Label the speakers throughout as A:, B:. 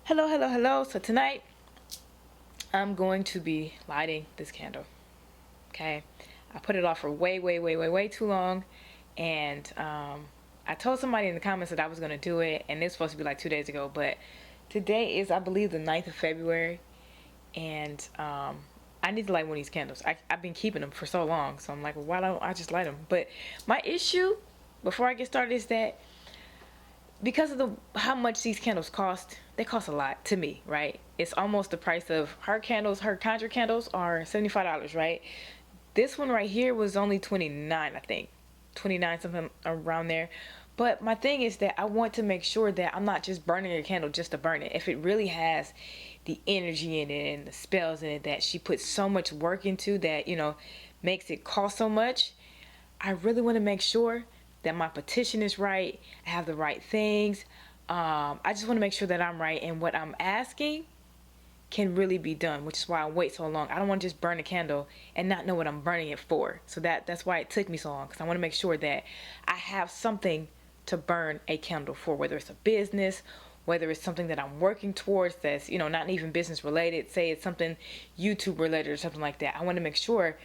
A: Hello, hello, hello. So tonight I'm going to be lighting this candle. Okay, I put it off for way too long, and I told somebody in the comments that I was going to do it, and it's supposed to be like 2 days ago, but today is, I believe, the 9th of February, and I need to light one of these candles. I've been keeping them for so long, so I'm like, well, why don't I just light them? But my issue before I get started is that because of how much these candles cost, they cost a lot to me, right? It's almost the price of her candles. Her Conjure candles are $75, right? This one right here was only $29, I think. 29, something around there. But my thing is that I want to make sure that I'm not just burning a candle just to burn it. If it really has the energy in it and the spells in it that she puts so much work into that, you know, makes it cost so much, I really want to make sure that my petition is right, I have the right things. I just want to make sure that I'm right and what I'm asking can really be done, which is why I wait so long. I don't want to just burn a candle and not know what I'm burning it for. So that's why it took me so long, because I want to make sure that I have something to burn a candle for, whether it's a business, whether it's something that I'm working towards that's, you know, not even business related. Say it's something YouTube related or something like that. I want to make sure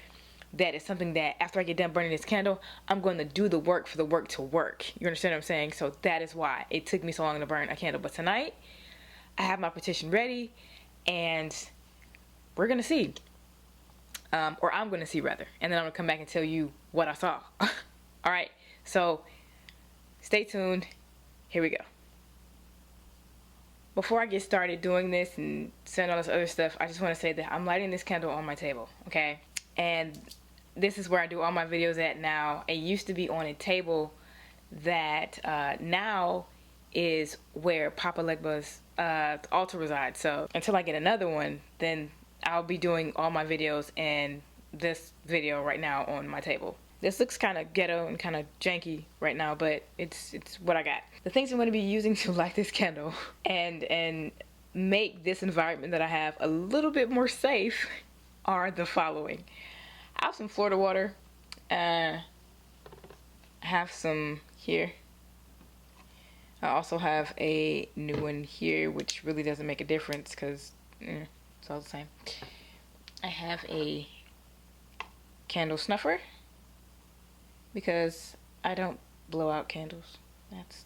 A: that it's something that after I get done burning this candle, I'm going to do the work for the work to work. You understand what I'm saying? So that is why it took me so long to burn a candle. But tonight, I have my petition ready, and we're going to see. Or I'm going to see, rather. And then I'm going to come back and tell you what I saw. All right. So stay tuned. Here we go. Before I get started doing this and saying all this other stuff, I just want to say that I'm lighting this candle on my table, okay? And this is where I do all my videos at now. It used to be on a table that now is where Papa Legba's altar resides. So until I get another one, then I'll be doing all my videos in this video right now on my table. This looks kind of ghetto and kind of janky right now, but it's what I got. The things I'm going to be using to light this candle and make this environment that I have a little bit more safe are the following. I have some Florida water. I have some here. I also have a new one here, which really doesn't make a difference because it's all the same. I have a candle snuffer because I don't blow out candles.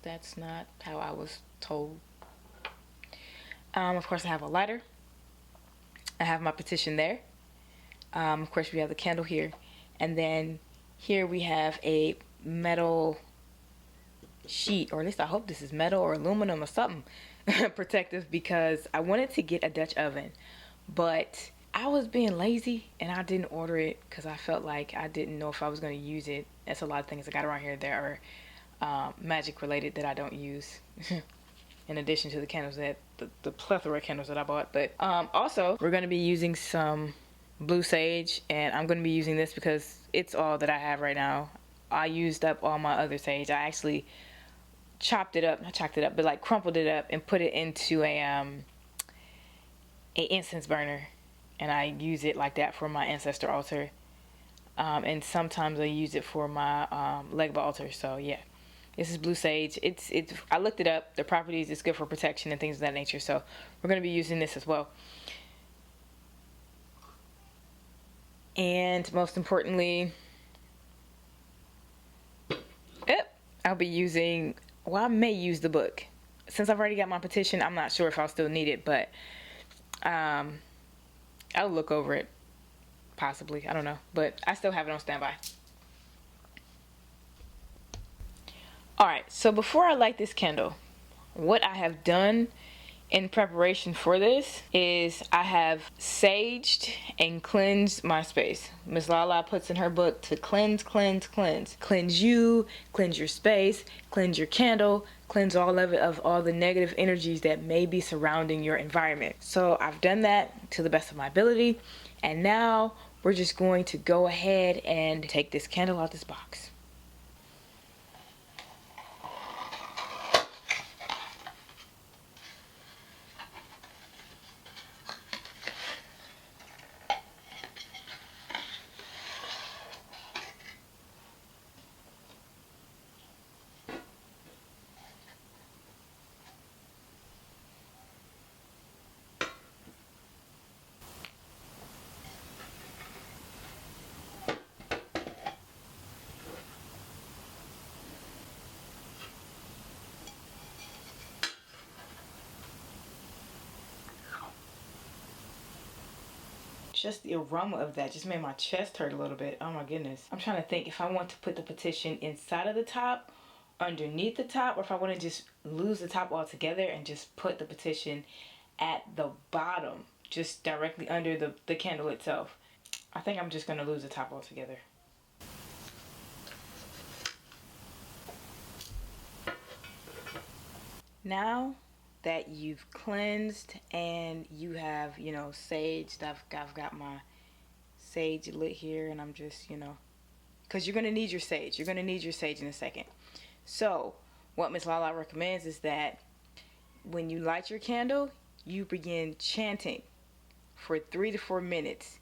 A: That's not how I was told. Of course, I have a lighter. I have my petition there. Of course, we have the candle here, and then here we have a metal sheet, or at least I hope this is metal or aluminum or something protective, because I wanted to get a Dutch oven, but I was being lazy and I didn't order it because I felt like I didn't know if I was going to use it. That's a lot of things I got around here that are magic related that I don't use in addition to the candles that the plethora of candles that I bought. But also we're going to be using some blue sage, and I'm going to be using this because it's all that I have right now. I used up all my other sage. I actually but like crumpled it up and put it into a incense burner, and I use it like that for my ancestor altar, and sometimes I use it for my Legba altar. So yeah, this is blue sage. It's I looked it up, the properties. It's good for protection and things of that nature, so we're going to be using this as well. And most importantly, I'll be using, well, I may use the book. Since I've already got my petition, I'm not sure if I'll still need it, but I'll look over it, possibly. I don't know, but I still have it on standby. Alright, so before I light this candle, what I have done in preparation for this is I have saged and cleansed my space. Miss Lala puts in her book to cleanse. Cleanse you, cleanse your space, cleanse your candle, cleanse all of it of all the negative energies that may be surrounding your environment. So I've done that to the best of my ability, and now we're just going to go ahead and take this candle out this box. just the aroma of that just made my chest hurt a little bit. Oh my goodness. I'm trying to think if I want to put the petition inside of the top, underneath the top, or if I want to just lose the top altogether and just put the petition at the bottom, just directly under the candle itself. I think I'm just going to lose the top altogether. Now that you've cleansed and you have, you know, saged, I've got my sage lit here, and I'm just, you know, because you're going to need your sage. You're going to need your sage in a second. So what Miss Lala recommends is that when you light your candle, you begin chanting for 3 to 4 minutes.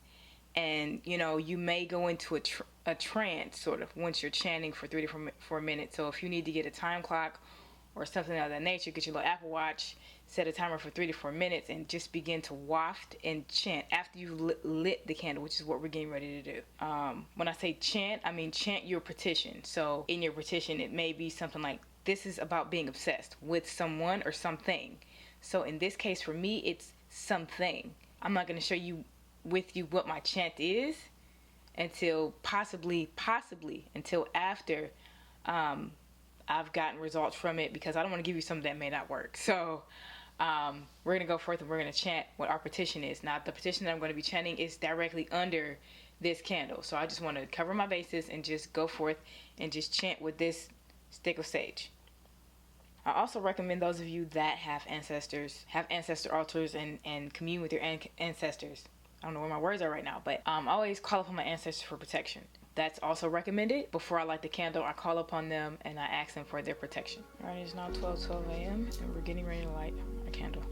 A: And, you know, you may go into a trance, sort of, once you're chanting for 3 to 4 minutes. So if you need to get a time clock or something of that nature, get your little Apple Watch, set a timer for 3 to 4 minutes, and just begin to waft and chant after you've lit the candle, which is what we're getting ready to do. When I say chant, I mean chant your petition. So in your petition, it may be something like, this is about being obsessed with someone or something. So in this case, for me, it's something. I'm not going to show you what my chant is until possibly until after I've gotten results from it, because I don't want to give you something that may not work. So we're going to go forth and we're going to chant what our petition is. Now, the petition that I'm going to be chanting is directly under this candle. So I just want to cover my bases and just go forth and just chant with this stick of sage. I also recommend those of you that have ancestor altars and commune with your ancestors. I don't know where my words are right now, but always call upon my ancestors for protection. That's also recommended. Before I light the candle, I call upon them and I ask them for their protection. All right, it's now 12 a.m. and we're getting ready to light our candle.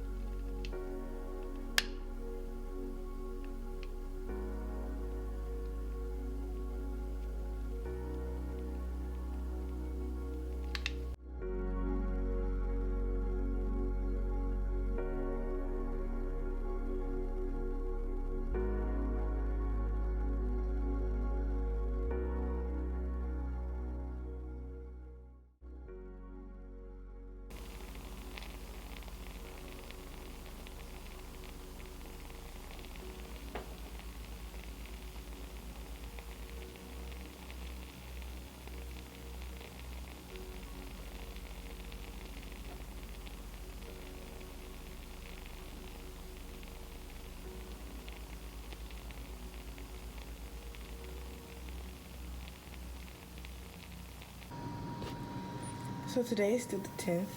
A: So today is still the 10th.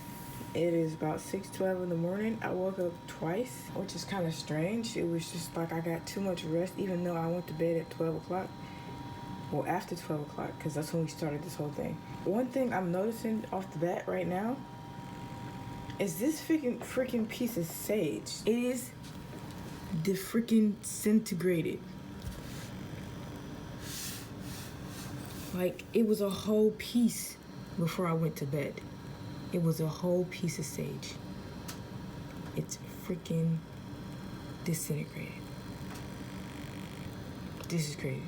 A: It is about 6:12 in the morning. I woke up twice, which is kind of strange. It was just like I got too much rest, even though I went to bed at 12 o'clock. Well, after 12 o'clock, because that's when we started this whole thing. One thing I'm noticing off the bat right now is this freaking piece of sage. It is the freaking disintegrated. Like, it was a whole piece before I went to bed. It was a whole piece of sage. It's freaking disintegrated. This is crazy.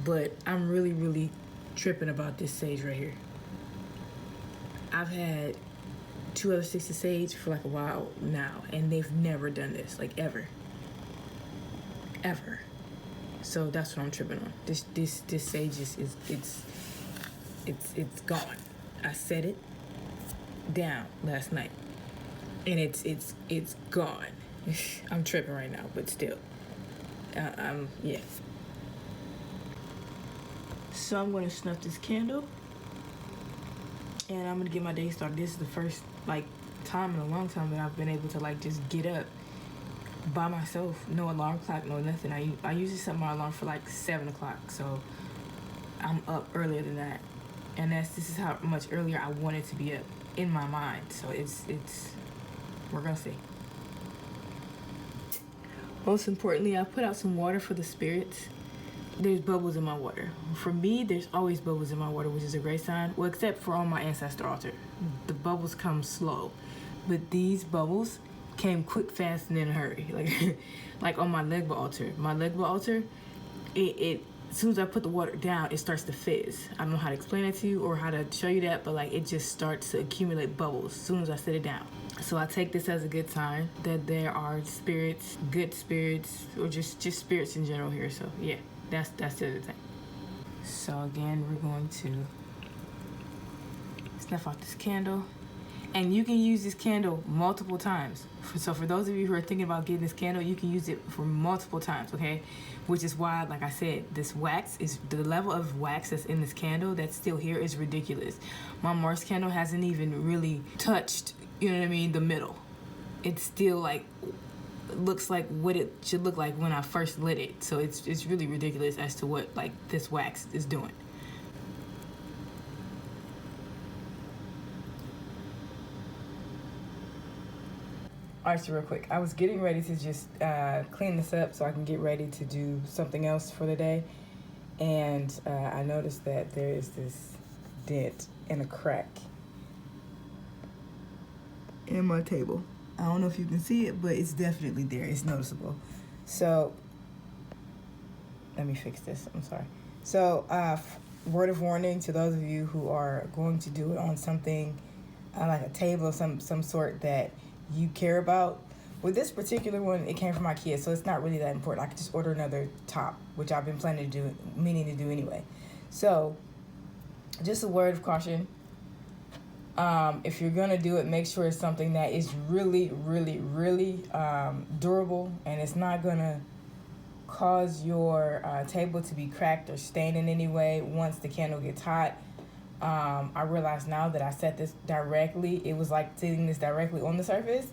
A: But I'm really tripping about this sage right here. I've had 2 other sticks of sage for like a while now, and they've never done this, like ever. So that's what I'm tripping on. This sage is it's gone. I set it down last night, and it's gone. I'm tripping right now, but still, yeah. So I'm gonna snuff this candle, and I'm gonna get my day started. This is the first time in a long time that I've been able to just get up by myself, no alarm clock, no nothing. I usually set my alarm for 7 o'clock, so I'm up earlier than that, and this is how much earlier I wanted to be up in my mind. So it's we're gonna see. Most importantly, I put out some water for the spirits. There's bubbles in my water. For me, there's always bubbles in my water, which is a great sign. Well, except for on my ancestor altar, the bubbles come slow, but these bubbles came quick, fast, and in a hurry. Like on my leg altar. My leg altar, it as soon as I put the water down, it starts to fizz. I don't know how to explain it to you or how to show you that, but like it just starts to accumulate bubbles as soon as I set it down. So I take this as a good sign that there are spirits, good spirits, or just spirits in general here. So yeah, that's the other thing. So again, we're going to snuff out this candle. And you can use this candle multiple times. So for those of you who are thinking about getting this candle, you can use it for multiple times, okay? Which is why, like I said, this wax is, the level of wax that's in this candle that's still here is ridiculous. My Mars candle hasn't even really touched, you know what I mean, the middle. It's still like, looks like what it should look like when I first lit it. So it's really ridiculous as to what like this wax is doing. Alright, so real quick, I was getting ready to just clean this up so I can get ready to do something else for the day, and I noticed that there is this dent and a crack in my table. I don't know if you can see it, but it's definitely there. It's noticeable. So let me fix this. I'm sorry. So word of warning to those of you who are going to do it on something like a table of some sort that you care about. With this particular one, it came from IKEA, so it's not really that important. I could just order another top, which I've been meaning to do anyway. So just a word of caution. If you're gonna do it, make sure it's something that is really, really, really durable, and it's not gonna cause your table to be cracked or stained in any way once the candle gets hot. I realize now that I set this directly, it was like sitting this directly on the surface,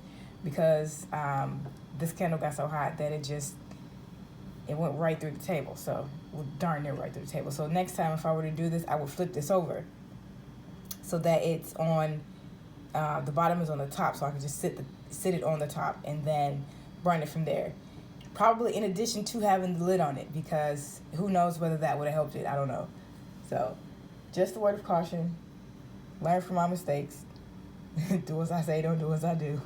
A: because this candle got so hot that it went right through the table. So, well, darn near right through the table. So next time if I were to do this, I would flip this over so that it's on, the bottom is on the top, so I can just sit it on the top and then burn it from there. Probably in addition to having the lid on it, because who knows whether that would have helped it, I don't know. So, just a word of caution, learn from my mistakes, do as I say, don't do as I do.